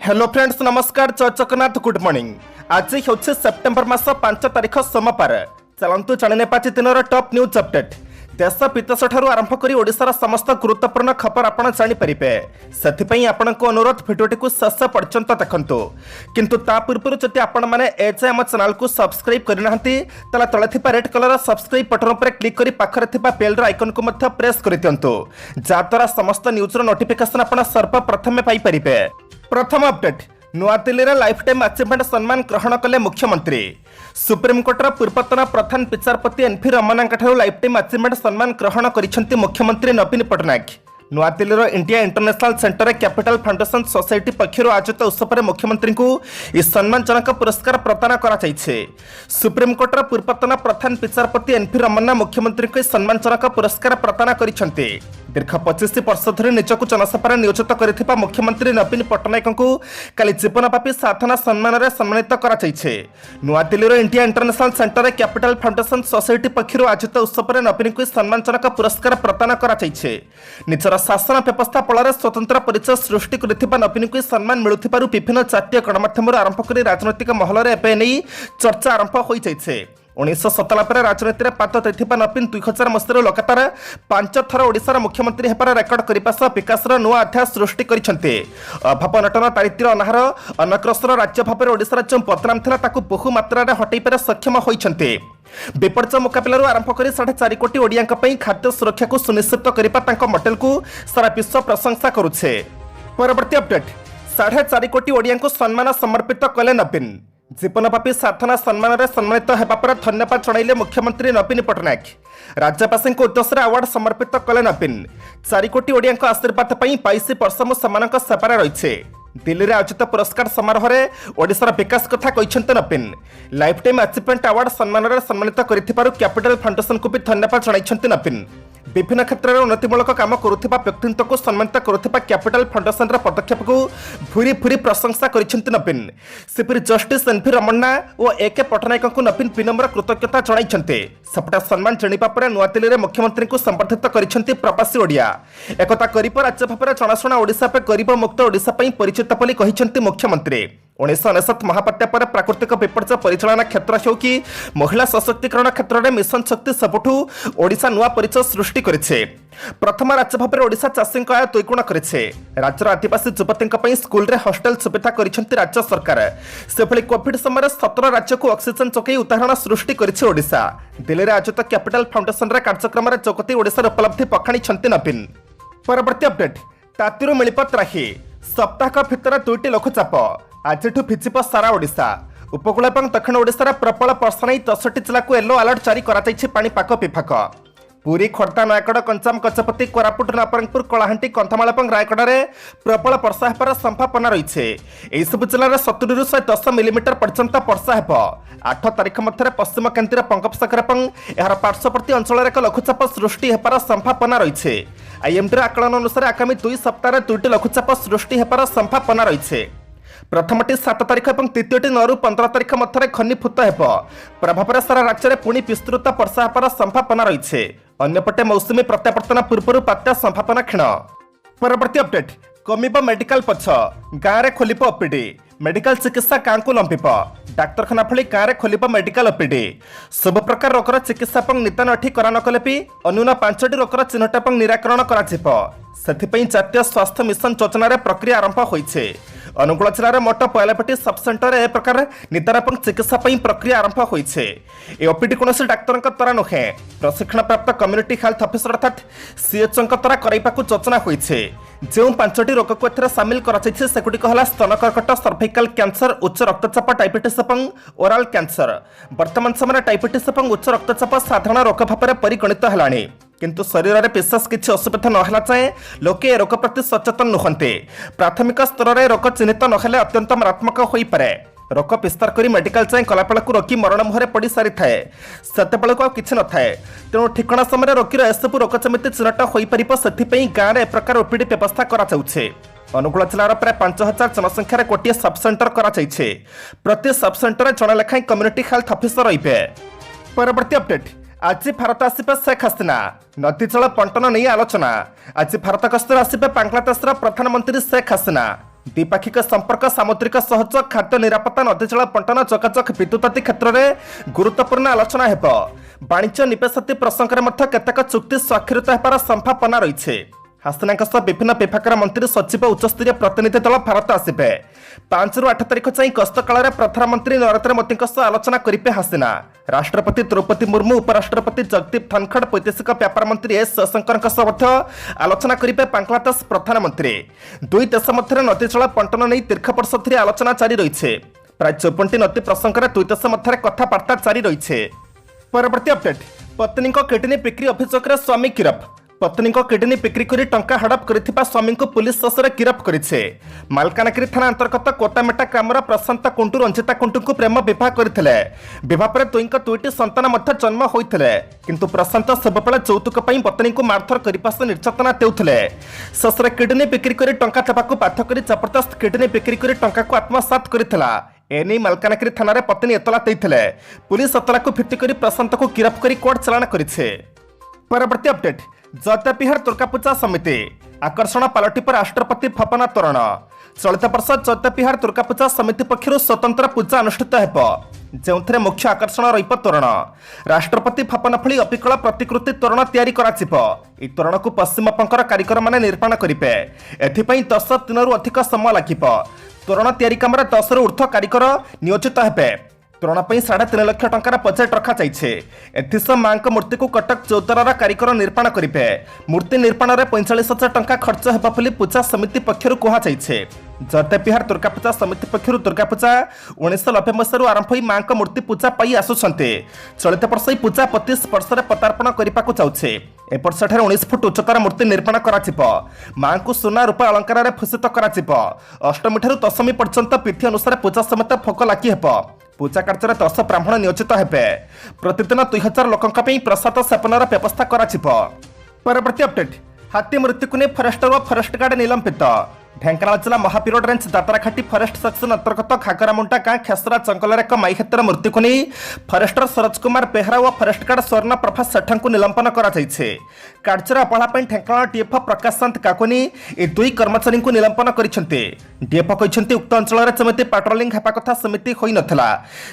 Hello friends नमस्कार चकनाथ good morning. आज हूँ सेप्टेम्बर मास 5 तारिख सोमवार। चलतु जाने दिन टॉप न्यूज अपडेट। देश विदेश ठारू आरंभ कर ओडिशार समस्त गुरुत्वपूर्ण खबर आपण जानीपारे से आपण को अनुरोध भिडियोटी को शेष पर्यंत देखु किंतु ता पूर्व जदि आपण मैंने एज आम चैनल को सब्सक्राइब करना तले रेड कलर सब्सक्राइब बटन पर क्लिक कर पाखे बेल आइकन को प्रेस कर दिंतु जहाद्वारा समस्त न्यूज नोटिफिकेशन आपण सर्वप्रथम पाइपर। प्रथम अपडेट नुआदिल्ली रे लाइफ टाइम अचीवमेंट सम्मान ग्रहण कले मुख्यमंत्री। सुप्रीमकोर्टर पूर्वतन प्रधान विचारपति N P Ramana lifetime achievement सम्मान ग्रहण करिसेंती मुख्यमंत्री नवीन पट्टनायक। नुआदिल्ली India International Centre Capital Foundation Society पक्षर आयोजित उत्सव में मुख्यमंत्री को सम्मानजनक पुरस्कार प्रदान कर सुप्रीमकोर्टर पूर्वतन प्रधान विचारपति एनपी रमन्ना मुख्यमंत्री को सम्मानजनक पुरस्कार प्रदान कर दीर्घ 25 वर्ष धरी निजक जनसभा नियोजित कर मुख्यमंत्री नवीन पट्टनायक को काली जीवनव्यापी साधना सम्मान में सम्मानित कर नुआदिल्ली India International Centre Capital Foundation Society पक्षर आयोजित उत्सव में नवीन को सम्मानजनक पुरस्कार प्रदान कर निजर शासन व्यवस्था फल स्वतंत्र परिचय सृष्टि कर नवीन को सम्मान मिलुथिबारु विभिन्न जातीय गणमाध्यम आरंभ कर राजनैतिक महल में चर्चा आरंभ हो 1997 राजनीति में पाद देथिबा नवीन 2000 मसीह लगातार 5 थर ओडिशार मुख्यमंत्री हेबार रेकर्ड करने सह विकासर नुआ अध्याय सृष्टि करिसेंते। अभाव अनटन दारिद्र्य अनाहार अनग्रसर राज्य भाव ओडिशार जो बदनाम थिला ताकू बहु मात्रा में हटैबार सक्षम होइछन्ते। विपर्य मुकाबला आरंभ कर 4.5 कोटी ओडिया खाद्य सुरक्षा को सुनिश्चित करने मॉडल को सारा विश्व प्रशंसा करुछे। परवर्ती अपडेट 4.5 कोटी ओडिया को सम्मान समर्पित कले नवीन। जीवनव्यापी साधना सम्मान में सम्मानित होगा पर धन्यवाद जणाइले मुख्यमंत्री नवीन पट्टनायक। राज्यवासी उद्देश्य अवार्ड समर्पित कले नवीन। 4 कोटी ओडिया आशीर्वाद 22 वर्ष मु सेमानक सेवारे रहिछे। दिल्ली में आयोजित पुरस्कार समारोह में ओडिशार विकास कथा कहते नवीन। लाइफ टाइम अचीवमेंट अवार्ड सम्मान में सम्मानित कर कैपिटल फाउंडेशन को भी धन्यवाद जणाइछन्ते नवीन। विभिन्न क्षेत्र में उन्नतिमूलक काम करुवा व्यक्ति को सम्मानित करुवा कैपिटल फाउंडेशन पदक्षेप को भूरी भूरी प्रशंसा करिसेंते नवीन। सेपरि जस्टिस एनपी रमन्ना और एके पट्टनायक को नवीन विनम्र कृतज्ञता जणाइछन्ते। सेपटा सम्मान जिणिबा परे नुआदिल्ली में मुख्यमंत्री को संबर्धित करिसेंते प्रवासी ओडिया। एकता करिब राज्य भाव जनाशुना ओडिशा पे गरीब मुक्त ओडिशा पई परिचित बोली कहिसेंते मुख्यमंत्री। 1999 महाबात्या पर प्राकृतिक विपर्य परिचालना क्षेत्र हो कि महिला सशक्तिकरण क्षेत्र में मिशन शक्ति सबुठू ओडिशा नुआ परिचय सृष्टि करिछे। प्रथम राज्य भाव में ओडिशा चाषी आय द्विगुण करिछे। राज्यर आदिवासी युवती स्कूल रे हॉस्टल सुविधा करिसेंते राज्य सरकार। सेभली कोविड समय 17 राज्य को ऑक्सीजन चौकई उदाहरण सृष्टि करिछे ओडिशा। दिल्ली में आयोजित कैपिटल फाउंडेशन रे कार्यक्रम रे जोगती ओडिशार उपलब्धि पखाणिछन्ते नवीन। परवर्ती अपडेट तातीरु मिलिप त्राही सप्ताह भितर 2टी लघुचाप आज भिजिब सारा ओडिशा। उपकूल और दक्षिण ओडिशार प्रबल वर्षा नहीं 10टी जिला को येलो अलर्ट जारी कराଯାଇଛି पाणीपाग विभाग। पुरी खोर्धा नयागढ़ गंजाम गजपति कोरापुट नवरंगपुर कलाहांटी कंधमाल और रायगढ़ में प्रबल वर्षा होबार संभावना रही है। सब जिले में 70 ରୁ 110 मिलीमीटर पर्यंत वर्षा हो। 8 तारिख मध्य पश्चिम केन्द्रीय बंगोपसागर और यार पार्श्ववर्ती अंचल एक लघुचाप सृष्टि होबार संभावना रही है। आईएमडी आकलन अनुसार आगामी 2 सप्ताह 2टी लघुचाप सृष्टि होबार संभावना रही है। प्रथमटी 7 तारिख और द्वितीयटी 9 ରୁ 15 तारिख मध्य घनीभूत हो प्रभाव सारा राज्य में पुणी विस्तृत वर्षा होबार संभावना रही है। अन्यपटे मौसुमी प्रत्यावर्तन पूर्व बात्या संभावना क्षीण। परवर्ती अपडेट कमिब मेडिकल पछ गाँव में खोलिब ओपीडी। मेडिकल चिकित्सा गाँव को लंबिब। डाक्तरखाना भली गाँव में खोलिब मेडिकल ओपीडी। सब प्रकार रोगर चिकित्सा और निदान एठी करा नकले भी अन्यून 5टी रोगर चिन्हट और निराकरण कराजिब। सेथिपई जातीय स्वास्थ्य मिशन योजना रे प्रक्रिया आरंभ होइछे। अनुगुल जिलार मोट 42टी सब सेंटर ए प्रकार निदान और चिकित्सा प्रक्रिया आरंभ होइछे। ए ओपीडी कौन डाक्तर द्वारा नुहे प्रशिक्षण प्राप्त कम्युनिटी हेल्थ ऑफिसर अर्थात सीएचओ द्वारा कराइबाकू योजना होइछे। जो 5टी रोग को एथरे शामिल कराଯାଇଛି सेगुड़िक होला स्तन कर्कट सर्वाइकल कैंसर उच्च रक्तचाप डायबिटीज और ओराल कैंसर। वर्तमान समय डायबिटीज और उच्च रक्तचाप साधारण रोग भाव में परिगणित है किंतु शरीर में विशेष किसी असुविधा नहला जाए लोके रोग प्रति सचेतन नुहंते। प्राथमिक स्तर में रोग चिन्हित नहेले अत्यंत मारात्मक हो पारे। रोग विस्तार कर मेडिकल जाए कलापेल को रोगी मरण मुहरे पड़ सारी थाए सेतेबेल को किसी न थाए। तेणु ठिकणा समय रोगीर एसबू रोग जमी चिन्हट हो पार से गाँव में एक प्रकार ओपीडी व्यवस्था कराଯାଉଛି। अनुगुल जिलार प्राय 5000 जनसंख्यार गोटे सब सेंटर कराଯାଇଛି। प्रति सब सेंटर जड़े लेखाएं कम्युनिटी हेल्थ ऑफिसर रहिबे। परवर्ती अपडेट आज भारत आसिबे शेख हसीना नदी जल बंटन नहीं आलोचना। आज भारत गस्तर आसिबे बांग्लादेशर प्रधानमंत्री शेख हसीना। द्विपाक्षिक संपर्क सामुद्रिक सहयोग खाद्य निरापत्ता नदीजल बंटन जोगाजोग विद्युत क्षेत्र में गुरुत्वपूर्ण आलोचना हेब वाणिज्य निवेश आदि प्रसंग में केतेक चुक्ति स्वाक्षरित होबार संभावना रही हासिना विभिन्न विभाग मंत्री सचिव उच्चस्तरीय प्रतिनिधि दल भारत आसवे 5 ରୁ 8 तारिख जाए गस्त काल प्रधानमंत्री नरेंद्र मोदी आलोचना करेंगे हासिना राष्ट्रपति द्रौपदी मुर्मू उपराष्ट्रपति जगदीप धनखड़ वैदेशिक व्यापार मंत्री एस जयशंकर आलोचना करेंगे बांग्लादेश प्रधानमंत्री दुई देश मध्य नदी जल बंटन नहीं दीर्घ वर्ष धरी आलोचना जारी रही प्राय 54 नदी प्रसंग में दुई देश मध्य कथबार्ता जारी रही। परवर्ती अपडेट पत्नी किडनी बिक्री अभियोग में स्वामी गिरफ पत्नी किडनी बिक्री कर टंका हड़प कर स्वामी को पुलिस शसरे गिरफ करे मालकानगिरी थाना अंतर्गत कोटामेटा ग्रामर प्रशांत कुंडू रंजिता कुंडू को प्रेम विवाह करते पर दुईटी संतान जन्म होते किंतु प्रशांत सबुबले यौतुक पत्नी को मारधर करने से निर्यातना देउथिले शसरे किडनी बिक्री कर टंका देवाक बाध्य कर जबरदस्त किडनी बिक्री कर टंका को आत्मसात करथिला एने मालकानगिरी थाना पत्नी एतला देइथिले पुलिस एतला को भित्ति प्रशांत को गिरफ कर कोर्ट चालाण करिछे। परवर्ती अपडेट जैतबिहार दुर्गापूजा समिति आकर्षण पलटि पर राष्ट्रपति भवन तोरण चलित वर्ष जैतबिहार दुर्गापूजा समिति पक्षर स्वतंत्र पूजा अनुष्ठित हो जो मुख्य आकर्षण रहिब तोरण राष्ट्रपति भवन भली अबिकल प्रतिकृति तोरण तैयारी तोरण को पश्चिमबंगर कारीगर माने निर्माण करेंगे एथिपाई 10 दिनरू अधिक समय लगिब तोरण तैयारी काम 10 ରୁ ऊर्ध्व कारीगर नियोजित हेबे तोरण 3.5 लाख टंकार बजेट रखा एथिसह मां मूर्ति को कटक चौद्वार कारीगर निर्माण करेंगे मूर्ति निर्माण में 45,000 टंका खर्च होगा पूजा समिति पक्षर कहुई जैतबिहार दुर्गापूजा समिति पक्षर दुर्गापूजा 1990 मसीह आरंभ हो मां मूर्ति पूजा पाई आसुंटे चलित वर्ष पूजा 25 वर्ष पदार्पण करने जाऊे ए वर्ष 19 फुट उच्चतार मूर्ति निर्माण मां को सुना रूपा अलंकार भूषित अष्टमी ठारू दशमी पर्यंत विधि अनुसार पूजा समेत भोग लगी पूजा कार्य 10 ब्राह्मण नियोजित हेबे प्रतिदिन 2000 लोकों प्रसाद सेपनर व्यवस्था करा। परवर्ती अपडेट हाथी मृत्यु को नहीं फरेस्टर और फरेस्ट गार्ड निलंबित ढेंकानाल जिला महापीरोड रेंज दातराघाटी फरेस्ट सेक्शन अंतर्गत घागरामुंडा गाँ खेसरा जंगल एक माई हाथीर मृत्यु को नहीं फरेस्टर सरोज कुमार बेहरा और फरेस्ट गार्ड स्वर्ण प्रभा सेठा को निलंबन कर कार्य अवहेला ढेंकानाल डीएफ प्रकाशकांत काकुनी ए दुई कर्मचारी को निलंबन कर डीएफ कहते उक्त अंचल जमी पाट्रोलिंग होगा कथा सेमती हो नाला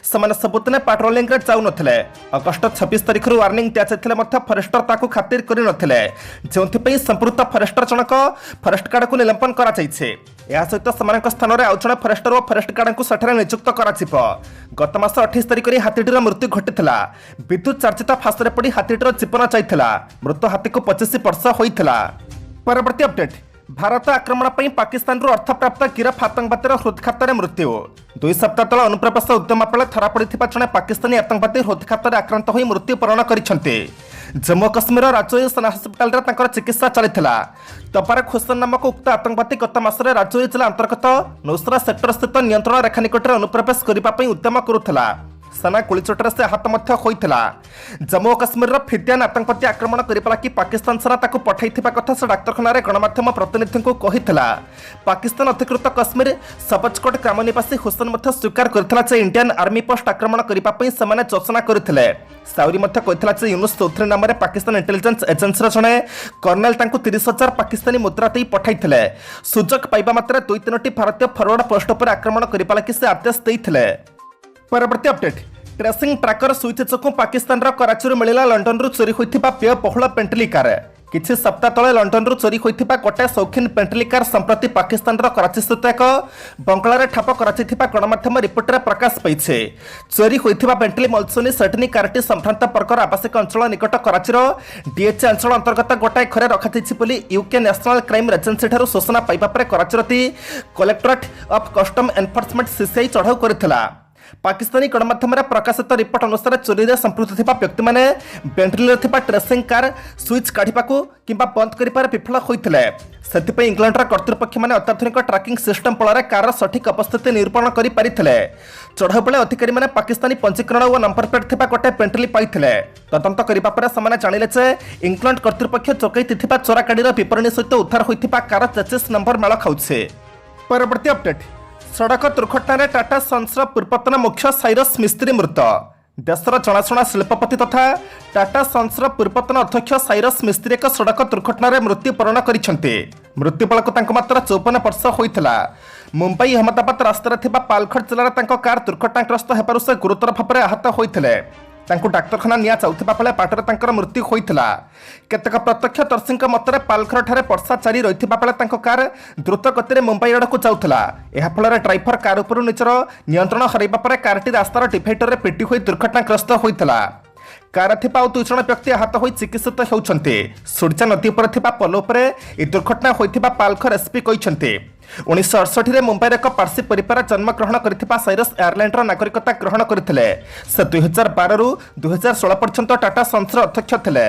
से सबुदिन पाट्रोलिंग जाऊन अगस्ट 26 तारिख वार्निंग दिया फरेस्टर ताकू खातिर कर जो संपृक्त फरेस्टर जनक फरेस्ट गार्ड को निलंबन कर सहित स्थान में आउ जड़े फरेस्टर और फरेस्ट गार्ड को सेठारे नियुक्त कर गत मास 28 तारिख में हाथीटीर मृत्यु घटी विद्युत चार्जित फांसरे पड़ हाथीटीर जीवन जाइथिला मृत हाथी को 25 वर्ष होइथिला। परवर्ती अपडेट भारत आक्रमण पर पाकिस्तान अर्थ प्राप्त गिरफ आतंकवादी हृदघात मृत्यु 2 सप्ताह तले अनुप्रवेश उद्यम बेले धरा पड़ा जड़े पाकिस्तानी आतंकवादी हृदघात आक्रांत हो मृत्युवरण करते जम्मू कश्मीर राजौरी सेना हस्पिटाल चिकित्सा चलता तबारक हुसैन नामक उक्त आतंकवादी गत मासरे राजौरी जिला अंतर्गत नौसरा सेक्टर स्थित नियंत्रण रेखा निकट में अनुप्रवेश करने उद्यम करुला सेना गुलीचोटरे से आहत होता जम्मू कश्मीर फिद्यान आतंकवादी आक्रमण करने लगी पाकिस्तान सेना पठाई कथा से डाक्तखाना गणमाध्यम प्रतिनिधि को कही पाकिस्तान अधिकृत कश्मीर सबजकोट ग्राम निवासी हुसैन स्वीकार करता इंडियन आर्मी पोस्ट आक्रमण करने से योजना करते साउरी कहते यूनुस चौधरी नाम पाकिस्तान इंटेलिजेंस एजेंसी जड़े कर्नेल 30,000 पाकिस्तानी मुद्रा दे पठाई सुजोग पाइबा मात्र 2-3टी भारतीय फरवर्ड पोस्ट पर आक्रमण करने लगी से आदेश देते। परवर्ती अपडेट ट्रेसिंग ट्राकर सुइच चकु पाकिस्तान कराची मिला लंडन चोरी होता व्ययबहुल पेंटली कार किछि सप्ताह तले लंडन चोरी होता गोटे शौकीन पेंटली कार संप्रति पाकिस्तान कराची स्थित एक बंगलार ठाप कर गणमाध्यम रिपोर्ट में प्रकाश पाई चोरी होता पेंटली मलसुनी सेटनी कारटी संभ्रांत वर्गर आवासिक अंचल निकट कराची डीएचए अंचल अंतर्गत गोटाए घरे रखी यूके नेशनल क्राइम एजेंसी ठारू सूचना पाइबा पर Karachi collectorate of custom enforcement CCI चढ़ाऊ करथिला पाकिस्तानी गणमाध्यम प्रकाशित रिपोर्ट अनुसार चोरी में संपृक्त व्यक्ति मैंने बेंटली ट्रेसिंग कार स्विच काढ़ा कि बंद कर विफल होते से इंग्लैंडर कर्तृपक्ष मैंने अत्याधुनिक ट्रैकिंग सिस्टम फल कार सठिक अवस्थिति निरूपण कर चढ़ाऊ बेले अधिकारी मैंने पाकिस्तानी पंजीकरण और नंबर प्लेट गोटे बेंटली पाई तदंत करने जानिले इंग्लैंड कर्तृपक्ष जोगाई चोरा गाड़ी विवरणी सहित उद्धार होता कार चेसिस नंबर मेल खाऊे। परवर्ती अपडेट सड़क दुर्घटना टाटा सन्सर पूर्वतन मुख्य साइरस मिस्त्री मृत देशर जनाशुना शिल्पपति तथा टाटा सन्सर पूर्वतन अध्यक्ष साइरस मिस्त्री एक सड़क दुर्घटन मृत्युवरण करते। मृत्यु बेलू मात्र 54 वर्ष होता। मुंबई अहमदाबाद रास्तार पालघर जिलार कार दुर्घटनाग्रस्त होबार से गुरुतर भाव में आहत होते। डाक्तरखाना निया जाउथिबा बेले बाटरे तांकर मृत्यु होइथिला। केतेक प्रत्यक्षदर्शी मतरे पालघर ठारे वर्षा जारी रहिथिबा बेले तांको कार द्रुत गति मुंबई आड़क जाउथिला। एहा फଳରେ ड्राइवर कार उपरु निजर नियंत्रण हराइबा परे कारटी रास्तार डिवाइडर रे पिटी होई दुर्घटनाग्रस्त होइथिला। कार थिबा 2 जण व्यक्ति आहत होई चिकित्सित हेउछन्ते। सूर्या नदी पर थिबा पोल उपरे ए दुर्घटना होइथिबा पालघर एसपी कहिसन्ते। 1968 रे मुंबईर एक पार्सी परिवार जन्म ग्रहण करथिबा साइरस एयरलाइनर नागरिकता ग्रहण करथिले। से 2012 रु 2016 पर्यंत टाटा सन्सर अध्यक्ष थिले।